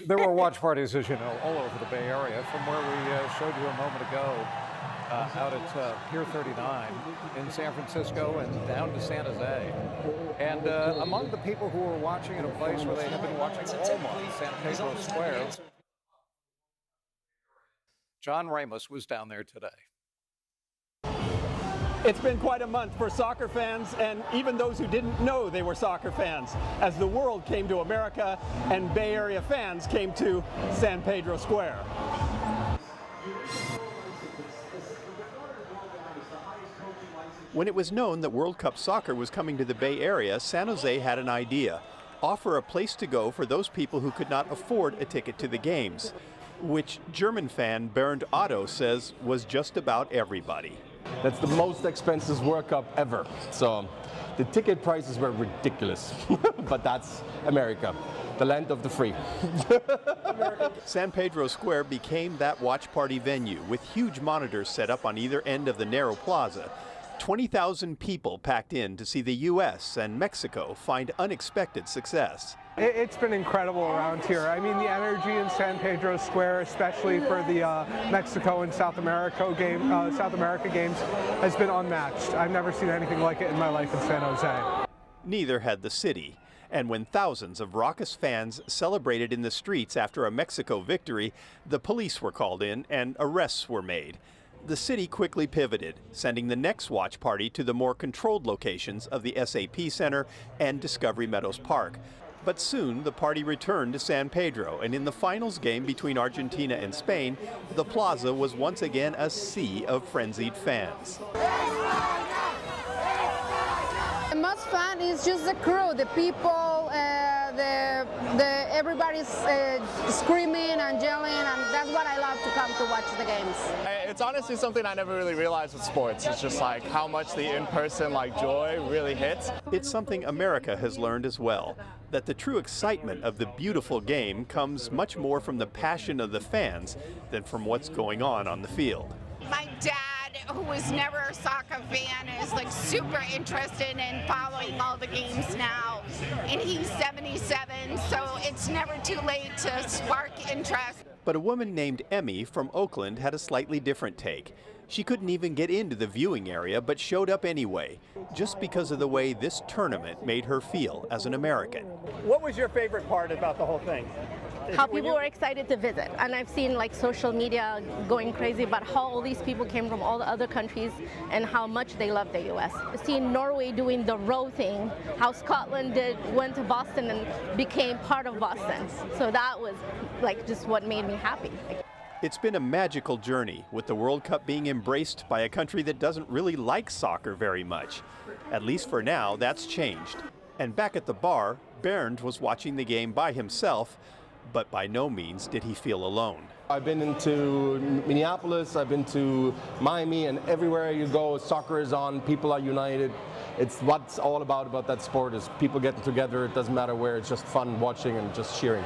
There were watch parties, as you know, all over the Bay Area, from where we showed you a moment ago out at Pier 39 in San Francisco and down to San Jose. And among the people who were watching in a place where they have been watching all month, San Pedro Square, John Ramos was down there today. It's been quite a month for soccer fans and even those who didn't know they were soccer fans, as the world came to America and Bay Area fans came to San Pedro Square. When it was known that World Cup soccer was coming to the Bay Area, San Jose had an idea: offer a place to go for those people who could not afford a ticket to the games, which German fan Bernd Otto says was just about everybody. That's the most expensive World Cup ever. So the ticket prices were ridiculous, but that's America, the land of the free. San Pedro Square became that watch party venue with huge monitors set up on either end of the narrow plaza. 20,000 people packed in to see the U.S. and Mexico find unexpected success. It's been incredible around here. I mean, the energy in San Pedro Square, especially for the Mexico and South America games, has been unmatched. I've never seen anything like it in my life in San Jose. Neither had the city. And when thousands of raucous fans celebrated in the streets after a Mexico victory, the police were called in and arrests were made. The city quickly pivoted, sending the next watch party to the more controlled locations of the SAP Center and Discovery Meadows Park. But soon the party returned to San Pedro, and in the finals game between Argentina and Spain, the plaza was once again a sea of frenzied fans. The most fun is just the crew, the people, everybody's screaming and yelling, and that's what I love to come to watch the games. It's honestly something I never really realized with sports. It's just like how much the in-person joy really hits. It's something America has learned as well, that the true excitement of the beautiful game comes much more from the passion of the fans than from what's going on the field. My dad, who was never a soccer fan, is super interested in following all the games now, and he's 77, so it's never too late to spark interest. But a woman named Emmy from Oakland had a slightly different take. She couldn't even get into the viewing area, but showed up anyway, just because of the way this tournament made her feel as an American. What was your favorite part about the whole thing? How people were excited to visit, and I've seen social media going crazy about how all these people came from all the other countries and how much they love the U.S. Seeing Norway doing the row thing, how Scotland went to Boston and became part of Boston. So that was just what made me happy. It's been a magical journey, with the World Cup being embraced by a country that doesn't really like soccer very much. At least for now, that's changed. And back at the bar, Bernd was watching the game by himself, but by no means did he feel alone. I've been into Minneapolis, I've been to Miami, and everywhere you go, soccer is on, people are united. It's what's all about that sport is people getting together. It doesn't matter where, it's just fun watching and just cheering.